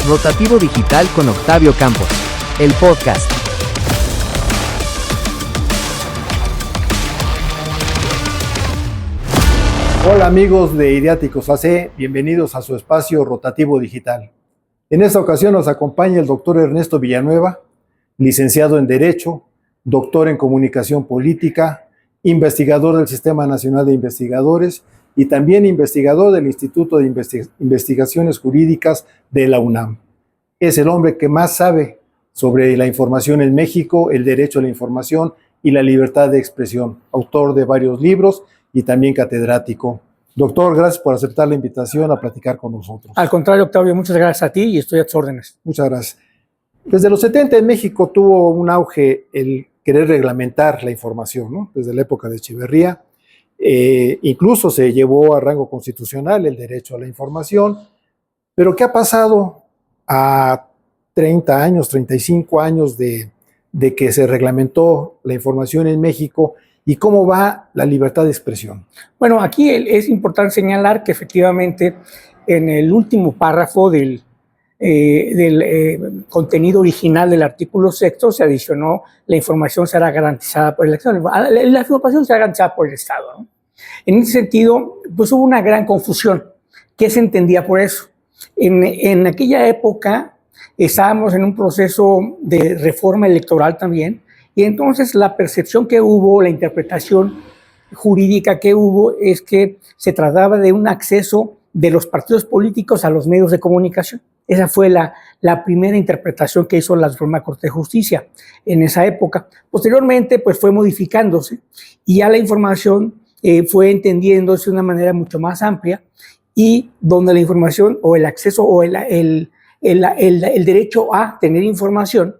Rotativo Digital con Octavio Campos, el podcast. Hola amigos de Ideáticos AC, bienvenidos a su espacio Rotativo Digital. En esta ocasión nos acompaña el doctor Ernesto Villanueva, licenciado en Derecho, doctor en Comunicación Política, investigador del Sistema Nacional de Investigadores y también investigador del Instituto de Investigaciones Jurídicas de la UNAM. Es el hombre que más sabe sobre la información en México, el derecho a la información y la libertad de expresión, autor de varios libros y también catedrático. Doctor, gracias por aceptar la invitación a platicar con nosotros. Al contrario, Octavio, muchas gracias a ti y estoy a tus órdenes. Muchas gracias. Desde los 70 en México tuvo un auge el querer reglamentar la información, ¿no? Desde la época de Echeverría. Incluso se llevó a rango constitucional el derecho a la información. Pero ¿qué ha pasado a 30 años, 35 años de que se reglamentó la información en México? ¿Y cómo va la libertad de expresión? Bueno, aquí es importante señalar que efectivamente en el último párrafo del contenido original del artículo 6º se adicionó: la información será garantizada por el Estado. La información será garantizada por el Estado, ¿no? En ese sentido, pues hubo una gran confusión. ¿Qué se entendía por eso? En aquella época estábamos en un proceso de reforma electoral también, y entonces la percepción que hubo, la interpretación jurídica que hubo, es que se trataba de un acceso de los partidos políticos a los medios de comunicación. Esa fue la primera interpretación que hizo la Suprema Corte de Justicia en esa época. Posteriormente, pues fue modificándose y ya la información fue entendiéndose de una manera mucho más amplia, y donde la información o el acceso o el derecho a tener información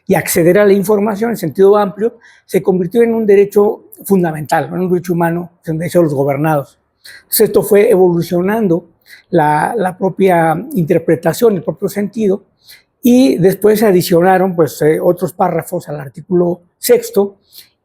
y acceder a la información en sentido amplio se convirtió en un derecho fundamental, en un derecho humano, en un derecho de los gobernados. Entonces esto fue evolucionando la propia interpretación, el propio sentido, y después se adicionaron pues, otros párrafos al artículo 6º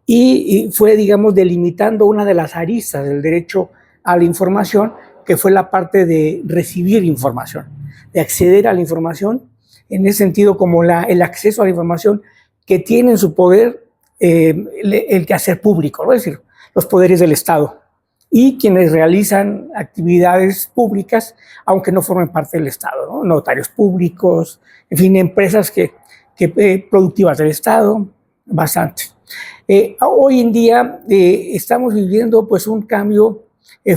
y fue, digamos, delimitando una de las aristas del derecho a la información, que fue la parte de recibir información, de acceder a la información, en ese sentido como el acceso a la información que tiene en su poder el quehacer público, ¿no? Es decir, los poderes del Estado y quienes realizan actividades públicas, aunque no formen parte del Estado, ¿no? Notarios públicos, en fin, empresas productivas del Estado, bastantes. Hoy en día estamos viviendo pues, un cambio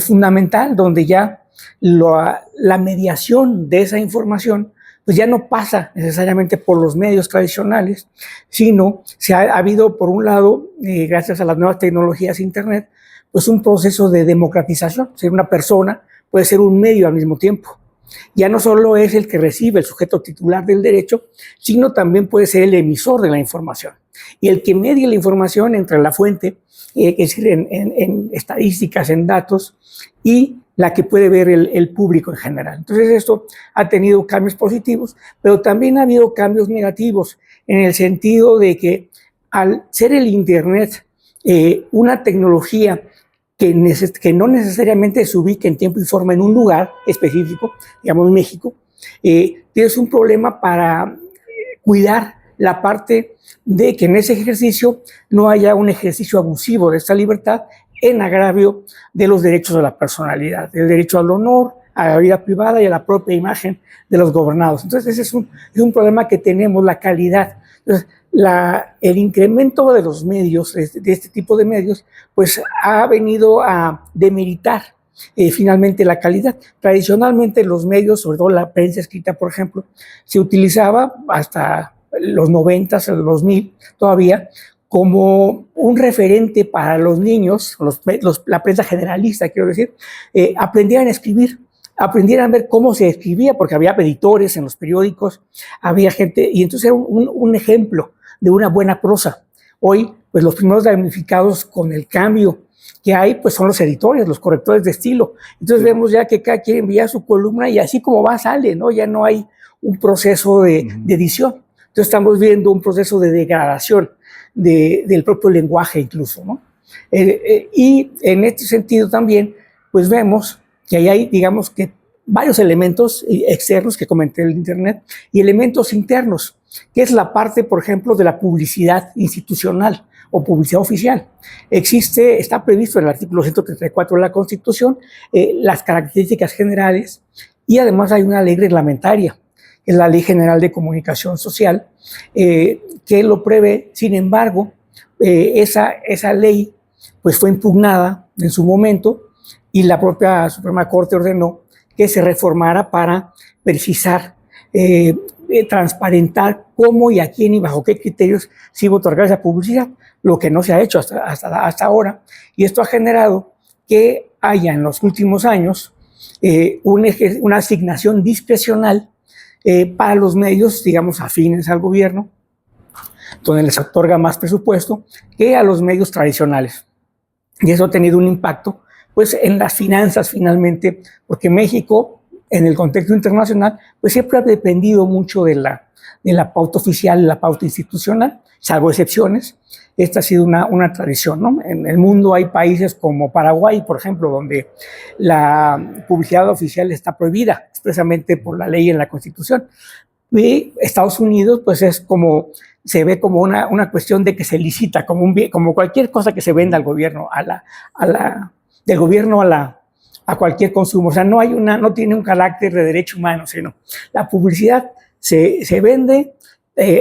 fundamental, donde ya la mediación de esa información pues ya no pasa necesariamente por los medios tradicionales, sino ha habido, por un lado, gracias a las nuevas tecnologías Internet, pues un proceso de democratización. O sea, una persona puede ser un medio al mismo tiempo. Ya no solo es el que recibe, el sujeto titular del derecho, sino también puede ser el emisor de la información y el que media la información entre la fuente, es decir, en estadísticas, en datos, y la que puede ver el público en general. Entonces esto ha tenido cambios positivos, pero también ha habido cambios negativos, en el sentido de que al ser el Internet una tecnología que no necesariamente se ubique en tiempo y forma en un lugar específico, digamos México, tienes un problema para cuidar la parte de que en ese ejercicio no haya un ejercicio abusivo de esta libertad en agravio de los derechos de la personalidad, del derecho al honor, a la vida privada y a la propia imagen de los gobernados. Entonces ese es un problema que tenemos, la calidad. Entonces, el incremento de los medios, de este tipo de medios, pues ha venido a demeritar finalmente la calidad. Tradicionalmente los medios, sobre todo la prensa escrita, por ejemplo, se utilizaba hasta los 90, el 2000 todavía, como un referente para los niños, la prensa generalista, quiero decir, aprendieran a escribir, aprendieran a ver cómo se escribía, porque había editores en los periódicos, había gente, y entonces era un ejemplo de una buena prosa. Hoy, pues los primeros damnificados con el cambio que hay, pues son los editores, los correctores de estilo. Entonces vemos ya que cada quien envía su columna y así como va, sale, ¿no? Ya no hay un proceso de edición. Entonces estamos viendo un proceso de degradación del propio lenguaje incluso, ¿no? Y en este sentido también, pues vemos que ahí hay, digamos que varios elementos externos que comenté en Internet y elementos internos, que es la parte, por ejemplo, de la publicidad institucional o publicidad oficial. Está previsto en el artículo 134 de la Constitución las características generales y además hay una ley reglamentaria, que es la Ley General de Comunicación Social, que lo prevé. Sin embargo, esa ley pues, fue impugnada en su momento y la propia Suprema Corte ordenó que se reformara para precisar, transparentar cómo y a quién y bajo qué criterios se iba a otorgar esa publicidad, lo que no se ha hecho hasta ahora. Y esto ha generado que haya en los últimos años una asignación discrecional para los medios, digamos, afines al gobierno, donde les otorga más presupuesto que a los medios tradicionales. Y eso ha tenido un impacto pues, en las finanzas finalmente, porque México, en el contexto internacional, pues siempre ha dependido mucho de la pauta oficial, de la pauta institucional, salvo excepciones. Esta ha sido una tradición, ¿no? En el mundo hay países como Paraguay, por ejemplo, donde la publicidad oficial está prohibida expresamente por la ley en la Constitución. Y Estados Unidos, pues se ve como una cuestión de que se licita, como cualquier cosa que se venda al gobierno, del gobierno a cualquier consumo. O sea, no tiene un carácter de derecho humano, sino la publicidad se vende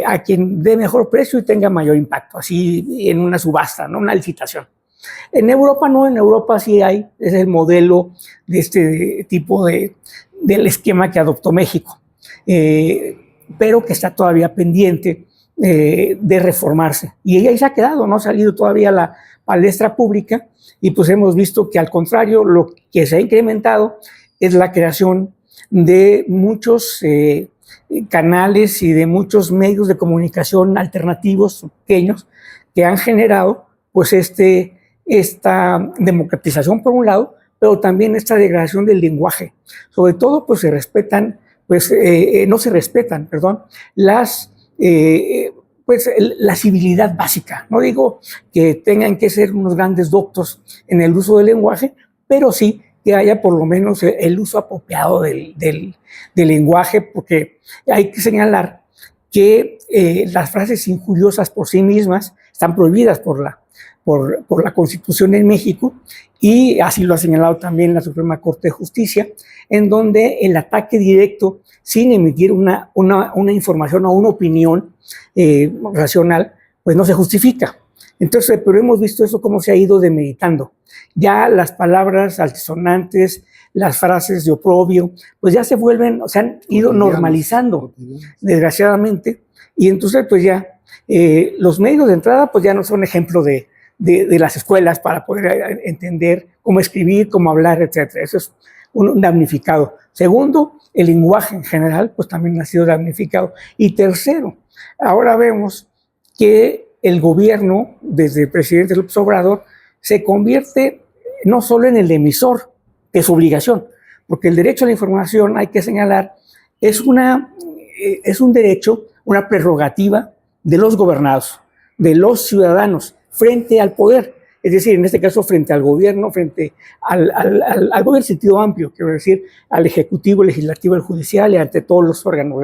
a quien dé mejor precio y tenga mayor impacto, así en una subasta, ¿no? Una licitación. En Europa no, en Europa sí es el modelo de este tipo del esquema que adoptó México, pero que está todavía pendiente de reformarse. Y ahí se ha quedado, no ha salido todavía a la palestra pública y pues hemos visto que al contrario, lo que se ha incrementado es la creación de muchos canales y de muchos medios de comunicación alternativos, pequeños, que han generado pues esta democratización por un lado, pero también esta degradación del lenguaje. Sobre todo pues no se respetan, la civilidad básica. No digo que tengan que ser unos grandes doctos en el uso del lenguaje, pero sí que haya por lo menos el uso apropiado del lenguaje, porque hay que señalar que las frases injuriosas por sí mismas están prohibidas por la Constitución en México, y así lo ha señalado también la Suprema Corte de Justicia, en donde el ataque directo, sin emitir una información o una opinión racional, pues no se justifica. Entonces, pero hemos visto eso cómo se ha ido demeritando. Ya las palabras altisonantes, las frases de oprobio, pues ya se han ido normalizando, desgraciadamente, y entonces pues ya los medios de entrada pues ya no son ejemplo de las escuelas para poder entender cómo escribir, cómo hablar, etc. Eso es un damnificado. Segundo, el lenguaje en general pues también ha sido damnificado. Y tercero, ahora vemos que el gobierno, desde el presidente López Obrador, se convierte no solo en el emisor, que es obligación, porque el derecho a la información, hay que señalar, es un derecho, una prerrogativa de los gobernados, de los ciudadanos, frente al poder. Es decir, en este caso, frente al gobierno, frente al gobierno en sentido amplio, quiero decir, al ejecutivo, legislativo, el judicial y ante todos los órganos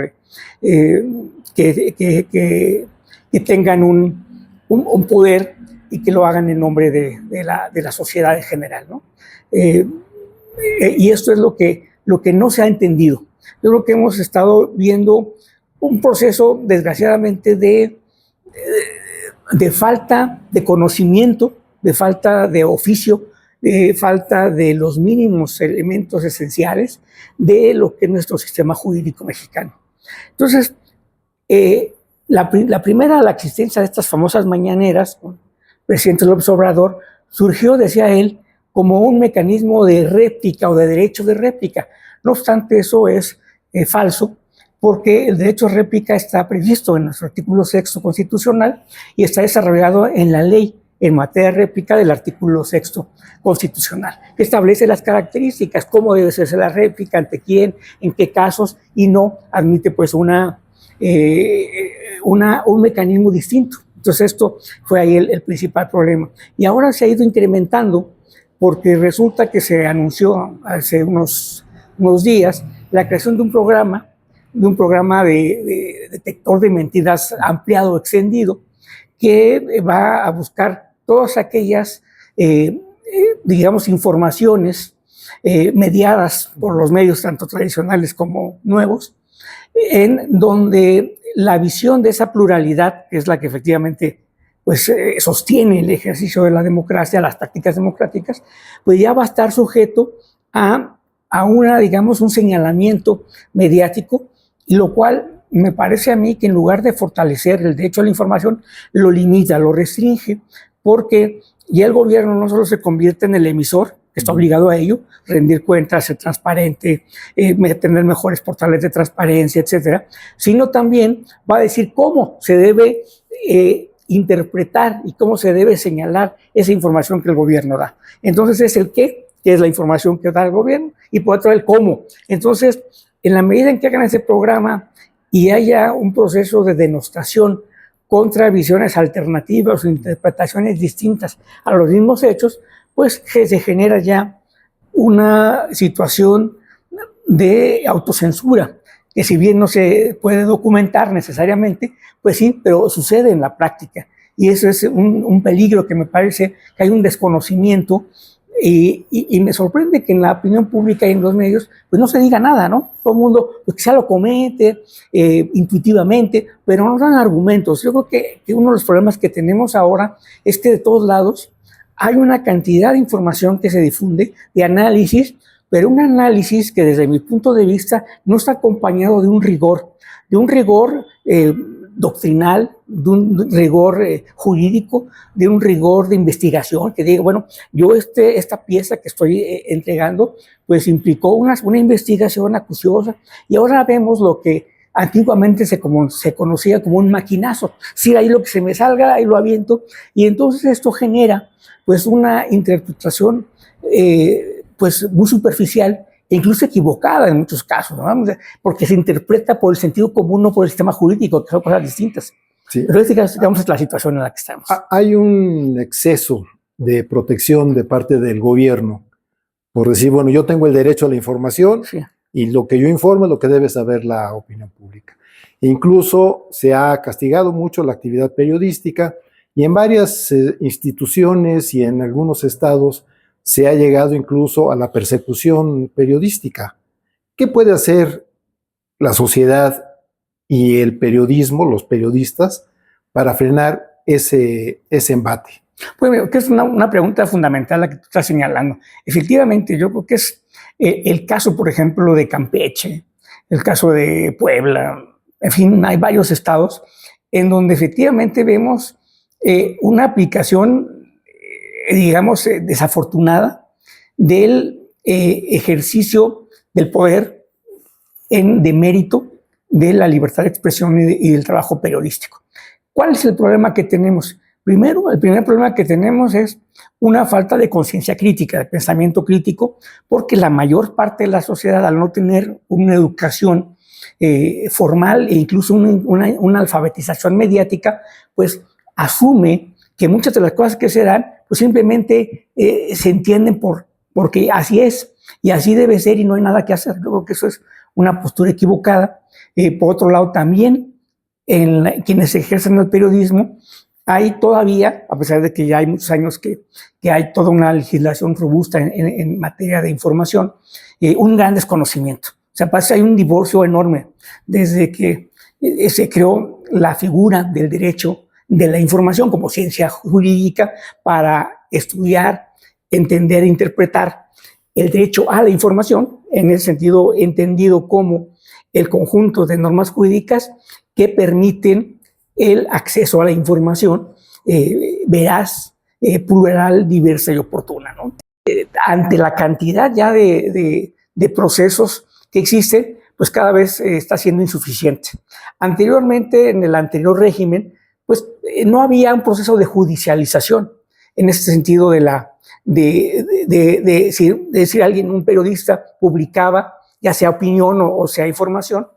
que tengan un poder y que lo hagan en nombre de la sociedad en general, ¿no? Y esto es lo que no se ha entendido. Yo creo que hemos estado viendo un proceso, desgraciadamente, de falta de conocimiento, de falta de oficio, de falta de los mínimos elementos esenciales de lo que es nuestro sistema jurídico mexicano. Entonces, la existencia de estas famosas mañaneras con el presidente López Obrador surgió, decía él, como un mecanismo de réplica o de derecho de réplica. No obstante, eso es falso, porque el derecho de réplica está previsto en nuestro artículo 6 constitucional y está desarrollado en la ley en materia de réplica del artículo 6 constitucional, que establece las características, cómo debe hacerse la réplica, ante quién, en qué casos, y no admite pues un mecanismo distinto. Entonces esto fue ahí el principal problema. Y ahora se ha ido incrementando porque resulta que se anunció hace unos unos días la creación de un programa de detector de mentiras ampliado, extendido, que va a buscar todas aquellas, digamos, informaciones mediadas por los medios tanto tradicionales como nuevos, en donde la visión de esa pluralidad, que es la que efectivamente pues, sostiene el ejercicio de la democracia, las tácticas democráticas, pues ya va a estar sujeto a una, digamos, un señalamiento mediático, y lo cual me parece a mí que en lugar de fortalecer el derecho a la información, lo limita, lo restringe, porque ya el gobierno no solo se convierte en el emisor, que está obligado a ello, rendir cuentas, ser transparente, tener mejores portales de transparencia, etcétera, sino también va a decir cómo se debe interpretar y cómo se debe señalar esa información que el gobierno da. Entonces es el qué, que es la información que da el gobierno, y por otro el cómo. Entonces, en la medida en que hagan ese programa y haya un proceso de denostación contra visiones alternativas o interpretaciones distintas a los mismos hechos, pues se genera ya una situación de autocensura, que si bien no se puede documentar necesariamente, pues sí, pero sucede en la práctica. Y eso es un peligro que me parece que hay un desconocimiento, y me sorprende que en la opinión pública y en los medios pues no se diga nada, ¿no? Todo el mundo pues, quizá lo comete intuitivamente, pero no dan argumentos. Yo creo que uno de los problemas que tenemos ahora es que de todos lados hay una cantidad de información que se difunde, de análisis, pero un análisis que desde mi punto de vista no está acompañado de un rigor doctrinal, de un rigor jurídico, de un rigor de investigación, que diga, bueno, yo esta pieza que estoy entregando, pues implicó una investigación acuciosa, y ahora vemos lo que antiguamente se conocía como un maquinazo. Sí, ahí lo que se me salga, ahí lo aviento, y entonces esto genera pues una interpretación pues muy superficial e incluso equivocada en muchos casos, ¿no? Porque se interpreta por el sentido común, no por el sistema jurídico, que son cosas distintas. Sí. Pero digamos, es la situación en la que estamos. Hay un exceso de protección de parte del gobierno por decir, bueno, yo tengo el derecho a la información, sí, y lo que yo informo es lo que debe saber la opinión pública. Incluso se ha castigado mucho la actividad periodística, y en varias instituciones y en algunos estados se ha llegado incluso a la persecución periodística. ¿Qué puede hacer la sociedad y el periodismo, los periodistas, para frenar ese embate? Pues que es una pregunta fundamental la que tú estás señalando. Efectivamente, yo creo que es el caso, por ejemplo, de Campeche, el caso de Puebla, en fin, hay varios estados en donde efectivamente vemos una aplicación, digamos, desafortunada del ejercicio del poder en demérito de la libertad de expresión y del trabajo periodístico. ¿Cuál es el problema que tenemos? Primero, el primer problema que tenemos es una falta de conciencia crítica, de pensamiento crítico, porque la mayor parte de la sociedad, al no tener una educación formal e incluso una alfabetización mediática, pues asume que muchas de las cosas que se dan pues simplemente se entienden porque así es y así debe ser y no hay nada que hacer. Yo creo que eso es una postura equivocada. Por otro lado, también en quienes ejercen el periodismo, hay todavía, a pesar de que ya hay muchos años que hay toda una legislación robusta en materia de información, un gran desconocimiento. O sea, parece que hay un divorcio enorme desde que se creó la figura del derecho de la información como ciencia jurídica para estudiar, entender e interpretar el derecho a la información, en ese sentido entendido como el conjunto de normas jurídicas que permiten el acceso a la información veraz, plural, diversa y oportuna, ¿no? Ante la cantidad ya de procesos que existen, pues cada vez está siendo insuficiente. Anteriormente, en el anterior régimen, pues no había un proceso de judicialización en este sentido de decir alguien, un periodista publicaba, ya sea opinión o sea información,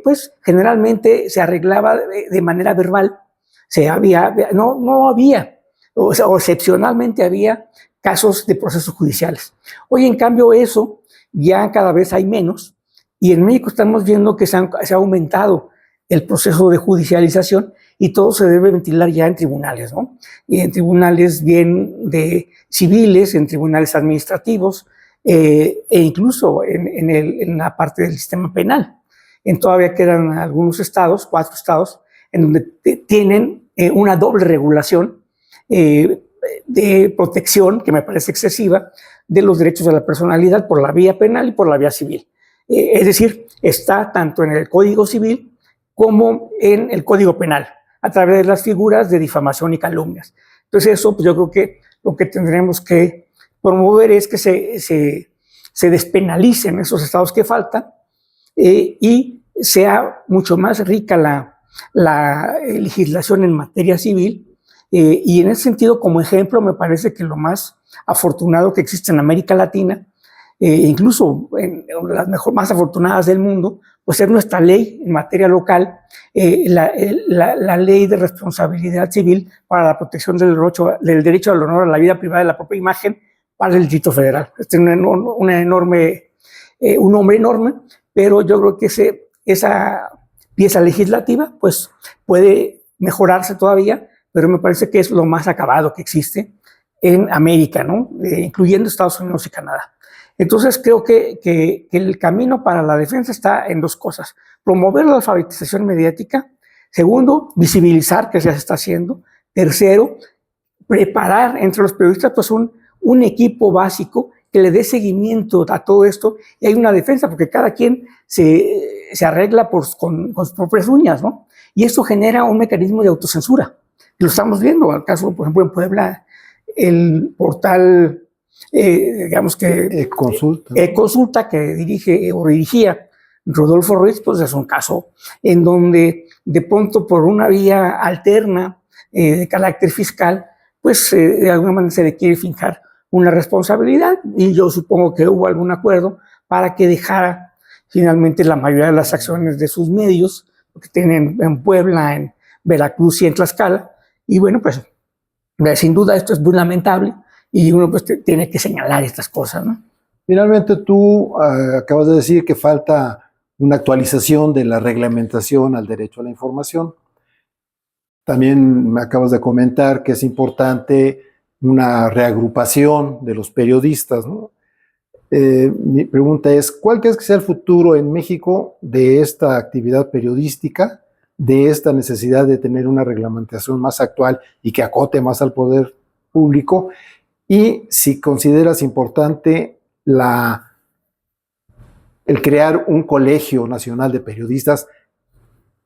pues generalmente se arreglaba de manera verbal. No había, o excepcionalmente había casos de procesos judiciales. Hoy, en cambio, eso ya cada vez hay menos, y en México estamos viendo que se ha aumentado el proceso de judicialización y todo se debe ventilar ya en tribunales, ¿no? Y en tribunales bien de civiles, en tribunales administrativos, e incluso en la parte del sistema penal. Todavía quedan algunos estados, 4 estados, en donde tienen una doble regulación de protección, que me parece excesiva, de los derechos de la personalidad por la vía penal y por la vía civil. Es decir, está tanto en el Código Civil como en el Código Penal, a través de las figuras de difamación y calumnias. Entonces eso, pues yo creo que lo que tendremos que promover es que se despenalicen esos estados que faltan y sea mucho más rica la legislación en materia civil. Y en ese sentido, como ejemplo, me parece que lo más afortunado que existe en América Latina, incluso en las más afortunadas del mundo, pues es nuestra ley en materia local, la ley de responsabilidad civil para la protección del derecho al honor a la vida privada de la propia imagen para el Distrito Federal. Este es un nombre enorme, pero yo creo que esa pieza legislativa pues puede mejorarse todavía, pero me parece que es lo más acabado que existe en América, ¿no? Incluyendo Estados Unidos y Canadá. Entonces creo que el camino para la defensa está en 2 cosas: promover la alfabetización mediática, segundo, visibilizar que se está haciendo, tercero, preparar entre los periodistas pues un equipo básico que le dé seguimiento a todo esto, y hay una defensa, porque cada quien se arregla con sus propias uñas, ¿no? Y esto genera un mecanismo de autocensura. Lo estamos viendo, al caso, por ejemplo, en Puebla, el portal, digamos que Consulta, que dirigía Rodolfo Ruiz, pues es un caso en donde de pronto por una vía alterna de carácter fiscal, pues de alguna manera se le quiere fincar una responsabilidad, y yo supongo que hubo algún acuerdo para que dejara finalmente la mayoría de las acciones de sus medios, que tienen en Puebla, en Veracruz y en Tlaxcala. Y bueno, pues sin duda esto es muy lamentable y uno pues tiene que señalar estas cosas, ¿no? Finalmente tú acabas de decir que falta una actualización de la reglamentación al derecho a la información. También me acabas de comentar que es importante una reagrupación de los periodistas, ¿no? Mi pregunta es, ¿cuál crees que sea el futuro en México de esta actividad periodística, de esta necesidad de tener una reglamentación más actual y que acote más al poder público? Y si consideras importante el crear un colegio nacional de periodistas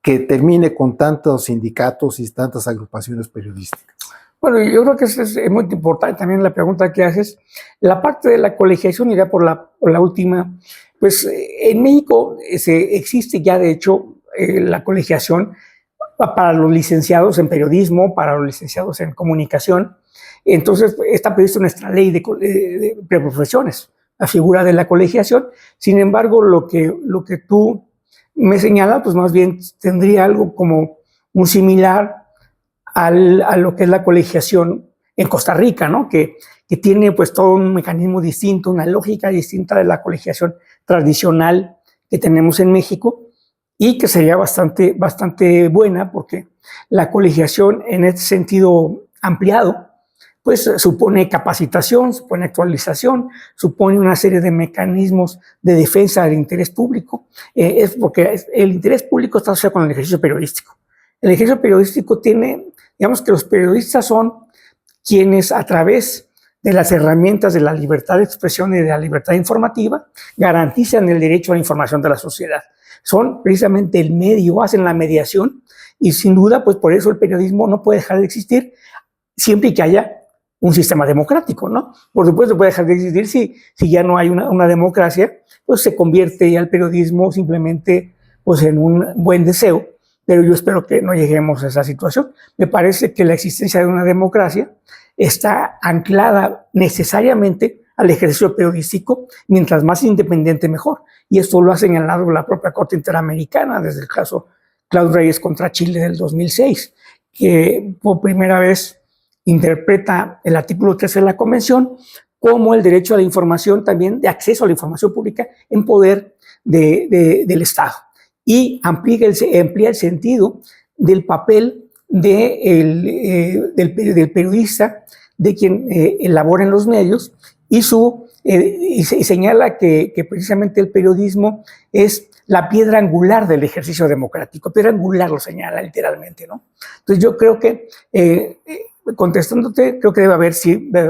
que termine con tantos sindicatos y tantas agrupaciones periodísticas. Bueno, yo creo que es muy importante también la pregunta que haces. La parte de la colegiación, irá por la última. Pues en México existe ya, de hecho, la colegiación para los licenciados en periodismo, para los licenciados en comunicación. Entonces, está previsto en nuestra ley de preprofesiones, la figura de la colegiación. Sin embargo, lo que tú me señalas, pues más bien tendría algo como un similar a lo que es la colegiación en Costa Rica, ¿no? Que tiene pues todo un mecanismo distinto, una lógica distinta de la colegiación tradicional que tenemos en México, y que sería bastante buena, porque la colegiación en este sentido ampliado pues supone capacitación, supone actualización, supone una serie de mecanismos de defensa del interés público. Es porque el interés público está asociado con el ejercicio periodístico. El ejercicio periodístico tiene, digamos que los periodistas son quienes a través de las herramientas de la libertad de expresión y de la libertad informativa garantizan el derecho a la información de la sociedad. Son precisamente el medio, hacen la mediación, y sin duda, pues por eso el periodismo no puede dejar de existir siempre que haya un sistema democrático, ¿no? Por supuesto puede dejar de existir si ya no hay una democracia, pues se convierte ya el periodismo simplemente pues en un buen deseo, pero yo espero que no lleguemos a esa situación. Me parece que la existencia de una democracia está anclada necesariamente al ejercicio periodístico, mientras más independiente mejor, y esto lo ha señalado la propia Corte Interamericana desde el caso Claudio Reyes contra Chile del 2006, que por primera vez interpreta el artículo 13 de la Convención como el derecho a la información, también de acceso a la información pública en poder del Estado. Y amplía el sentido del papel del periodista, de quien elabora en los medios, y señala que precisamente el periodismo es la piedra angular del ejercicio democrático. Piedra angular lo señala literalmente, ¿no? Entonces yo creo que, contestándote, creo que debe haber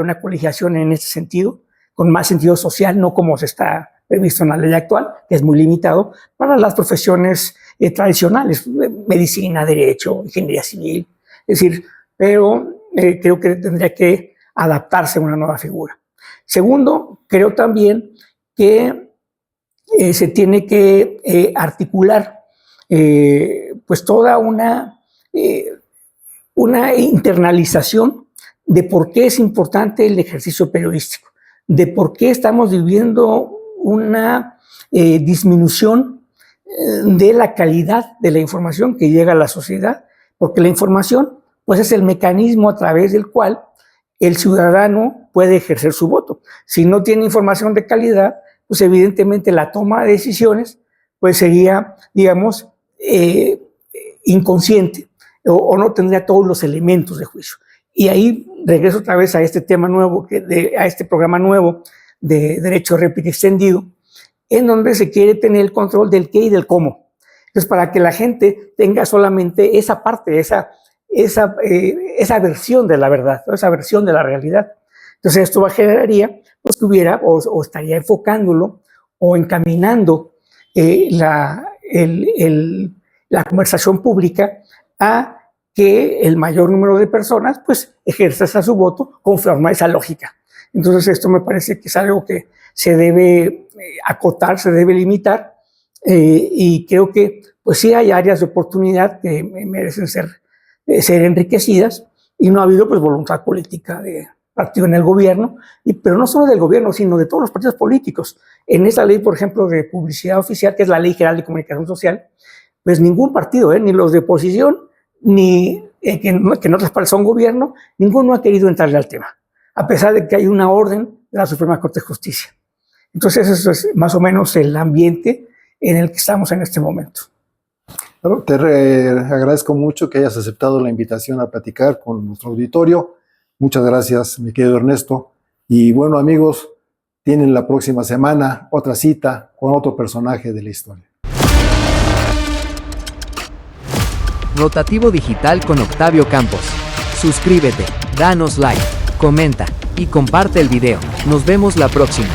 una colegiación en ese sentido, con más sentido social, no como se está previsto en la ley actual, que es muy limitado, para las profesiones tradicionales, medicina, derecho, ingeniería civil. Es decir, pero creo que tendría que adaptarse a una nueva figura. Segundo, creo también que se tiene que articular pues toda una internalización de por qué es importante el ejercicio periodístico, de por qué estamos viviendo una disminución de la calidad de la información que llega a la sociedad, porque la información pues es el mecanismo a través del cual el ciudadano puede ejercer su voto. Si no tiene información de calidad, pues evidentemente la toma de decisiones pues sería, digamos, inconsciente o no tendría todos los elementos de juicio. Y ahí regreso otra vez a este tema nuevo, a este programa nuevo de derecho de réplica extendido, en donde se quiere tener el control del qué y del cómo. Entonces, para que la gente tenga solamente esa parte, esa versión de la verdad, esa versión de la realidad. Entonces, esto generaría pues, que hubiera o estaría enfocándolo o encaminando la conversación pública a que el mayor número de personas pues ejerza su voto conforme a esa lógica. Entonces, esto me parece que es algo que se debe acotar, se debe limitar, y creo que pues sí hay áreas de oportunidad que merecen ser enriquecidas, y no ha habido pues voluntad política de partido en el gobierno, pero no solo del gobierno, sino de todos los partidos políticos. En esa ley, por ejemplo, de publicidad oficial, que es la Ley General de Comunicación Social, pues ningún partido, ni los de oposición, ni que no respalda un gobierno, ninguno ha querido entrarle al tema, a pesar de que hay una orden de la Suprema Corte de Justicia. Entonces, eso es más o menos el ambiente en el que estamos en este momento. Bueno, te agradezco mucho que hayas aceptado la invitación a platicar con nuestro auditorio. Muchas gracias, mi querido Ernesto. Y bueno, amigos, tienen la próxima semana otra cita con otro personaje de la historia. Rotativo Digital con Octavio Campos. Suscríbete, danos like, comenta y comparte el video. Nos vemos la próxima.